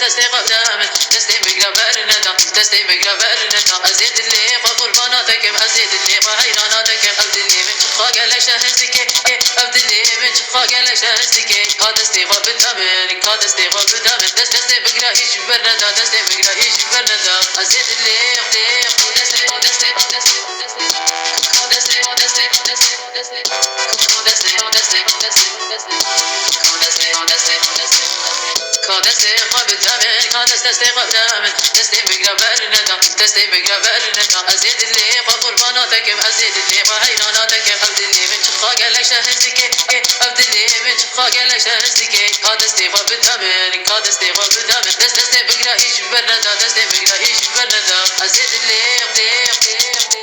دستی قدامن دستی بگربرندا دستی بگربرندا ازید اللي قرباناتك ازید اللي وحيراناتك عبد اللي من شقاق لشهزك عبد اللي من شقاق لشهزك دستی قدامن دستی قدامن دستی بگرهیش برندا دستی بگرهیش برندا ازید اللي دستی دستی دستی دستی قدامن دستی قدامن دستی بگربرندا دستی بگربرندا ازید اللي قرباناتك ازید اللي وحيراناتك عبد اللي من شقاق لشهزك عبد اللي من شقاق لشهزك دستی قدامن دستی قدامن دستی بگرهیش برندا دستی بگرهیش برندا ازید اللي